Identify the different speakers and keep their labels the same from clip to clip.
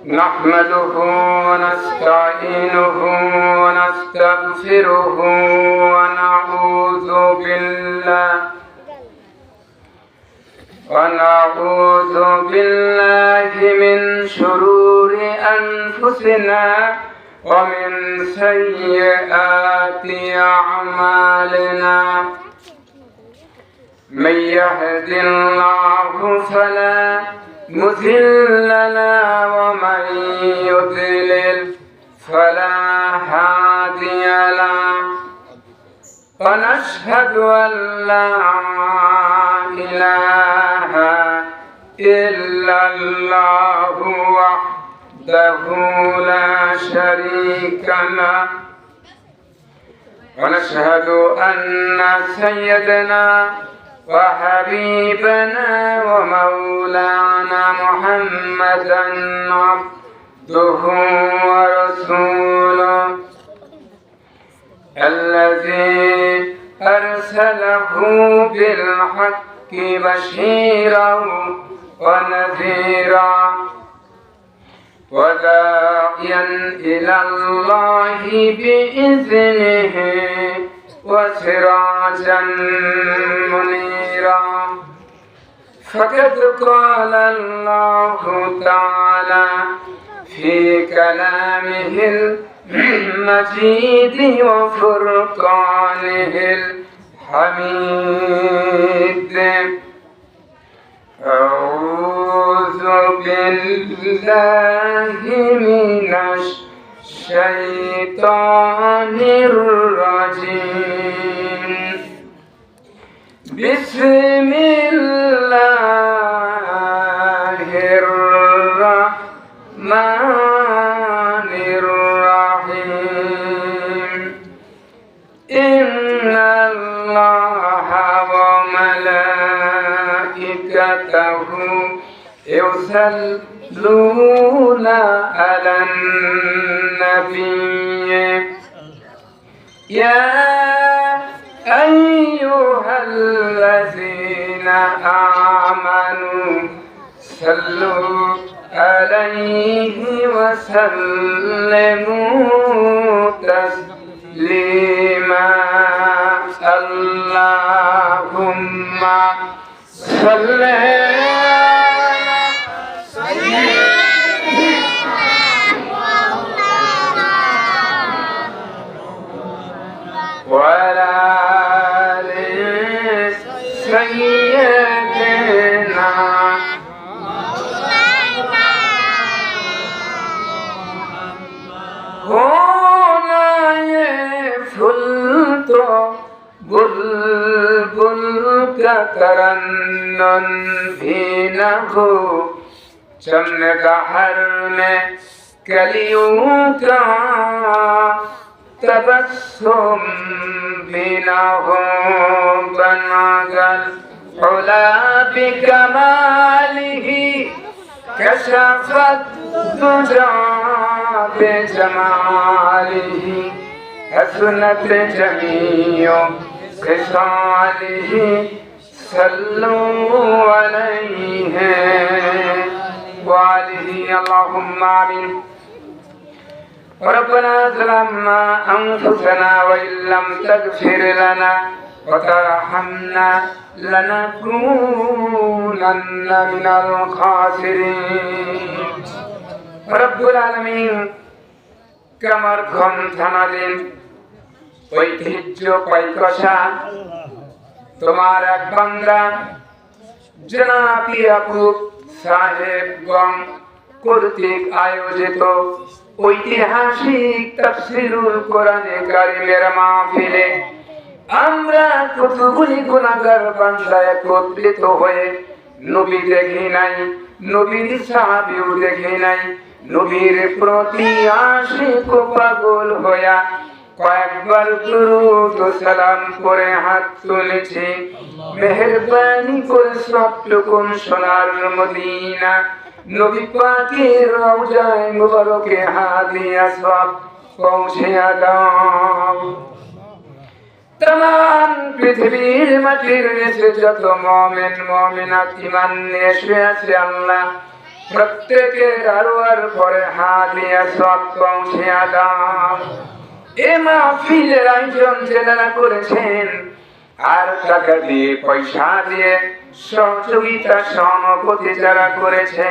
Speaker 1: نحمده ونستعينه ونستغفره ونعوذ بالله من شرور أنفسنا ومن سيئات أعمالنا من يهد الله فلا مضل له ومن يضلل فلا هادي له ونشهد أن لا إله إلا الله وحده لا شريك له ونشهد أن سيدنا وحبيبنا ومولانا محمدا عبده ورسوله الذي أرسله بالحق بشيرا ونذيرا وداعيا إلى الله بإذنه وسراجا منيرا فقد قال الله تعالى في كلامه المجيد وفرقانه الحميد أعوذ بالله من الشيطان الرجيم بسم الله الرحمن الرحيم إن الله وملائكته يصلون على النبي يا أيها الذين آمنوا صلوا عليه وسلموا تسليما اللهم صل وعلى آل سيدنا होना ये फूल तो बुलबुल का तरन्नुम भी न हो चमगादड़ में कलियों का तबस्सुम भी न हो बनागल उला बिकमालिही कशफत तुझा بجماله حسنت جميع خصاله صلوا عليه وآله اللهم آمين ربنا ظلمنا أنفسنا وإن لم تغفر لنا وترحمنا لنكونن من الخاسرين রব্বুল আলামিন কামারখন থানাধীন ঐতিহ্য কয়কশা তোমার এক বান্দা জনাব ইয়াকুব সাহেবগণ কর্তৃক আয়োজিত ঐতিহাসিক তাফসীরুল কোরআনে কারীমের মাহফিলে আমরা কতগুলি গুনাহগার বান্দা একত্রিত হয়ে নবী দেখি নাই, নবীর সাহাবীও দেখি নাই, নবীর প্রতি আশিক ও পাগল হইয়া কয়েকবার দুরূদ ও সালাম করে হাত তুলেছি। মেহেরবানি করে সবটুকুন সোনার মদিনা নবী পাকের রওজায়ে মুবারকে হাত দিয়া সব পৌঁছিয়া দাও। तमाम পৃথিবীর মাটির নিচে যত মুমিন মুমিনাত ঈমান নিয়ে শুয়ে আছে আল্লাহ প্রত্যেকের আরোয়ার পরে হাত নিয়ে সব পৌঁছে দাও। এ মাহফিলের আয়োজন যারা করেছেন আর টাকা দিয়ে পয়সা দিয়ে সহযোগিতা সমাপতি যারা করেছে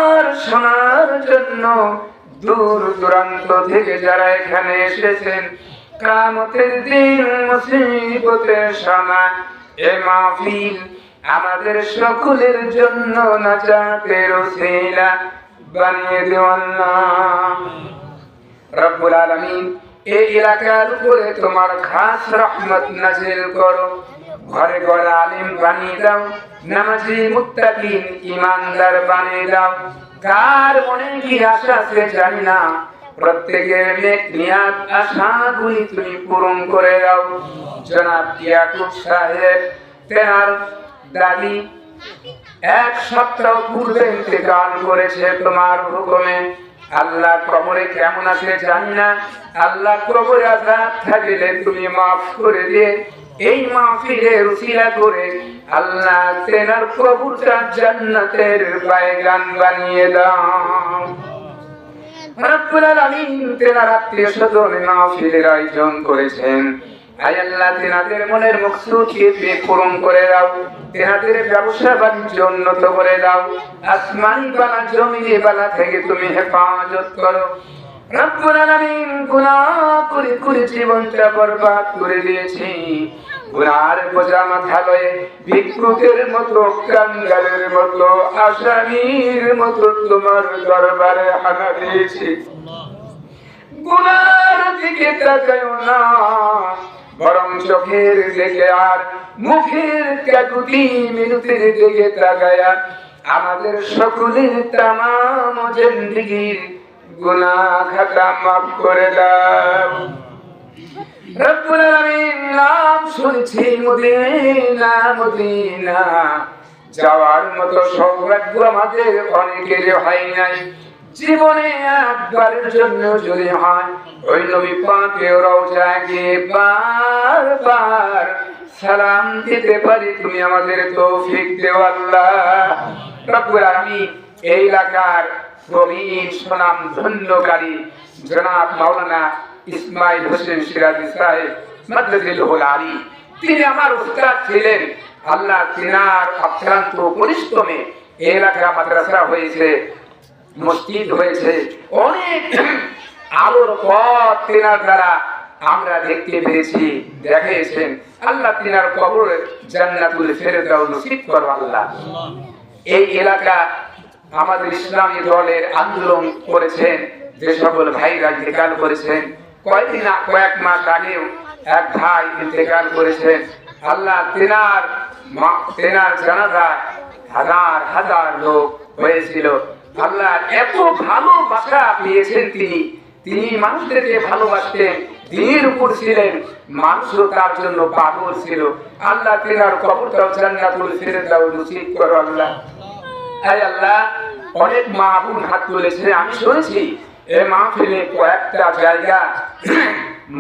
Speaker 1: আর শোনার জন্য দূর দূরান্ত থেকে যারা এখানে এসেছেন, কিয়ামতের দিন মুসিবতের সময় এ মাহফিল আমাদের সকলের জন্য নাজাতের ওসিলা বানিয়ে দিও আল্লাহ রব্বুল আলামিন। এই এলাকার উপরে তোমার খাস রহমত নাজিল করো, ঘরে ঘরে আলিম বানিয়ে দাও, নামাজি মুত্তাকিন ঈমানদার বানিয়ে দাও। কার মনে কি আশা আছে জানি না, প্রত্যেকের নেক নিয়াত আশাগুলি তুমি পূরণ করে দাও। জনাব ইয়াকুব সাহেব তেনার দাদি 1 সপ্তাহ পূর্বে ইন্তেকাল করেছে তোমার হুকুমে। আল্লাহ কবরে কেমন আছে জানি না, আল্লাহ কবরে আযাব থাকলে তুমি মাফ করে দিয়ে এই মাহফিলের উসিলা করে আল্লাহ তেনার কবরটা জান্নাতের বাগান বানিয়ে দাও রব্বুল আলামিন। তেনার আত্মীয়-স্বজন মাহফিলের আয়োজন করেছেন, আয় আল্লাহ তেনাদের মনের মকসুদকে তুমি পূরণ করে দাও, তেনাদের ব্যবসা বাণিজ্য উন্নত করে দাও, আসমানি বালা জমিনে বালা থেকে তুমি হেফাজত করো রব্বুল আলামিন। গুনাহ করে করে জীবনটা বরবাদ করে দিয়েছি, গুনাহের বোঝা মাথা লয়ে ভিক্ষুকের মতো কাঙ্গালের মতো আসামীর মতো তোমার দরবারে হানা দিয়েছি। গুনার দিকে তাকায়ো না, বরং চোখের দিকে আর মুখের কাকুতি মিনতির দিকে তাকায়া আমাদের সকলের তামাম জিন্দেগির গুনাহ খাতা মাফ করে দাও রব্বুল আলামিন। নাম শুনছি মদিনা মদিনা, যাওয়ার মতো সৌভাগ্য আমাদের অনেকের হয় নাই। জীবনে একবারের জন্য যদি হয় ওই নবী পাকের রওজায় গিয়ে বারবার সালাম দিতে পারি, তুমি আমাদের তৌফিক দেও আল্লাহ রব্বুল আলামিন। এই এলাকার প্রবীণ সুনাম ধন্যকারী জনাব মাওলানা ইসমাইল হোসেন সিরাজি সাহেব মাদ্রাসাতুল আলী, তিনি আমার উস্তাদ ছিলেন। আল্লাহ তিনার অক্লান্ত পরিশ্রমে এই এলাকা মাদ্রাসা হয়েছে, মসজিদ হয়েছে, অনেক আলোর পথ তিনার দ্বারা আমরা দেখতে পেরেছি, দেখিয়েছেন। আল্লাহ তিনার কবর জান্নাতুল ফেরদাউস নসিব করো আল্লাহ। এই এলাকা আমাদের ইসলামী দলের আন্দোলন করেছেন যে সকল ভাইরা ইন্তেকাল করেছেন, কয়েক মাস আগেও এক ভাই ইন্তেকাল করেছেন। আল্লাহ তেনার জানাজায় হাজার হাজার লোক হয়েছিল। আল্লাহ এত ভালোবাসা পেয়েছেন তিনি মানুষদেরকে ভালোবাসতেন, দিনের উপর ছিলেন, মানুষও তার জন্য পাগল ছিল। আল্লাহ তেনার কবরটাও জান্নাতুল ফেরদাউস নসিব করো আল্লাহ। আয় আল্লাহ, অনেক মা বোন হাত তুলেছে, আমি শুনেছি এই মাহফিলে কয়েকটা জায়গা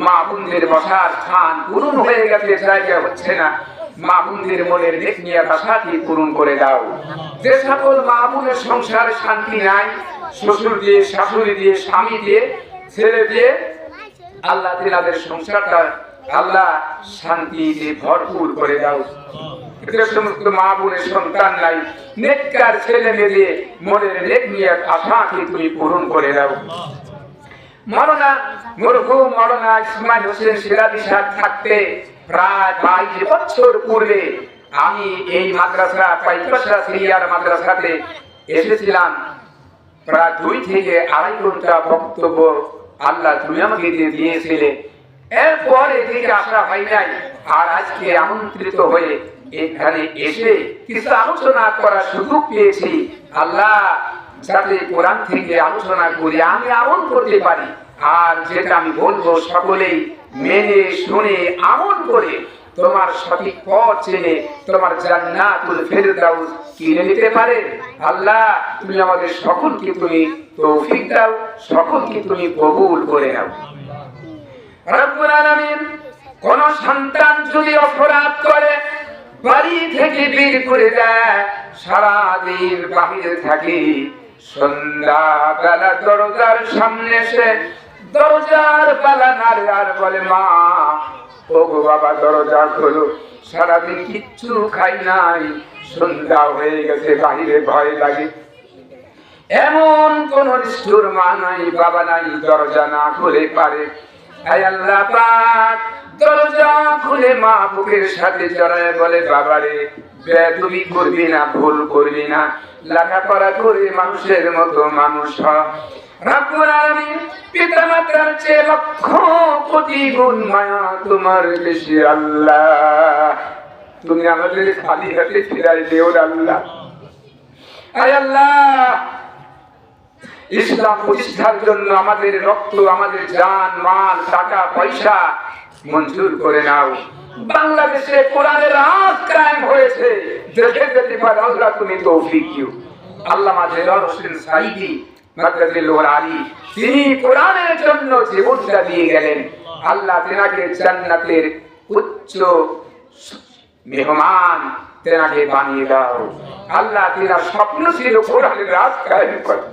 Speaker 1: মা বোনদের বসার স্থান পূরণ হয়ে গেছে, জায়গা হচ্ছে না। মা বোনদের মনের নেক নিয়ে আশাকে পূরণ করে দাও। যে সকল মা বোনের সংসারে শান্তি নাই, শ্বশুর দিয়ে, শাশুড়ি দিয়ে, স্বামী দিয়ে, ছেলে দিয়ে, আল্লাহ তেনাদের সংসারটা আল্লাহ শান্তি দিয়ে ভরপুর করে দাও। সমস্ত মা বোনের সন্তান নাই, নেককার ছেলে মেয়ে দিয়ে মনের নেক নিয়ে আশাকে তুমি পূরণ করে দাও। মরহুম মাওলানা ইসমাইল হোসেন সিরাজি সাহেব থাকতে প্রায় 22 বছর পূর্বে আমি এই মাদ্রাসা পাইকশা সিরিয়ার মাদ্রাসাতে এসেছিলাম। প্রায় 2 থেকে 2.5 ঘন্টা বক্তব্য আল্লাহ তুমি আমাকে দিয়েছিলে। এরপরে থেকে আসা হয় নাই, আর আজকে আমন্ত্রিত হয়ে এখানে এসে কিছু আলোচনা করার সুযোগ পেয়েছি। আল্লাহ যাতে কোরআন থেকে আলোচনা করি, আমি আমল করতে পারি, আর যেটা আমি বলবো সকলেই মেনে শুনে আমল করে তোমার সঠিক পথ চেনে তোমার জান্নাতুল ফেরদাউস কিনে নিতে পারে। আল্লাহ তুমি আমাদের সকলকে তুমি তৌফিক দাও, সকলকে তুমি কবুল করে নাও রব্বুল আলামিন। কোন সন্তান যদি অপরাধ করে বাড়ি থেকে বের করে দেয়, সারাদিন বাহিরে থাকে, সন্ধ্যা বেলা দরজার সামনে এসে দরজার পালা নাড়ে আর বলে, মা ও গো বাবা দরজা খোলো, সারাদিন কিচ্ছু খাই নাই, সন্ধ্যা হয়ে গেছে, বাহিরে ভয় লাগে। এমন কোন নিষ্ঠুর মা নাই, বাবা নাই, দরজা না খুলে পারে। আয় আল্লাহ পাক, দরজা খুলে মা বুকের সাথে জড়ায় বলে, বাবারে তুমি করবি না, ভুল করবি না, লেখাপড়া করে মানুষের মতো মানুষ হ। রব্বুল আলামিন পিতামাতার চেয়ে লক্ষ কোটি গুণ মায়া তোমার বেশি আল্লাহ, তুমি আমাদের খালি হাতে ফিরাই দিও আল্লাহ। আয় আল্লাহ, ইসলাম প্রতিষ্ঠার জন্য আমাদের রক্ত, আমাদের জান মাল, টাকা পয়সা মঞ্জুর করে নাও। বাংলাদেশে কোরআনের রাজ কায়েম হয়েছে, দেখে যেতে পারে আল্লাহ তুমি তৌফিক দিও। আল্লামা দেলোয়ার হোসেন সাঈদী মাদ্রাসাতুল আলী, তিনি কোরআনের জন্য জীবনটা দিয়ে গেলেন। আল্লাহ তেনাকে জান্নাতের উচ্চ মেহমান তেনাকে বানিয়ে দাও। আল্লাহ তেনার স্বপ্ন ছিল কোরআনের রাজ কায়েম করা,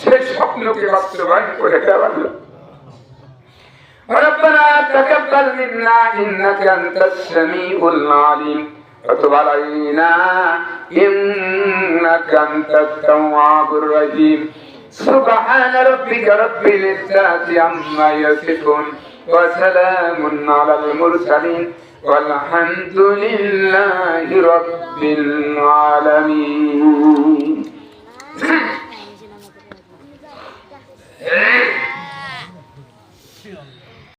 Speaker 1: সেই স্বপ্নকে বাস্তবায়ন করে দাও আল্লাহ। ربنا تقبل منا إنك أنت السميع العليم وتب علينا إنك أنت التواب الرحيم سبحان ربك رب العزة عما يصفون وسلام على المرسلين والحمد لله رب العالمين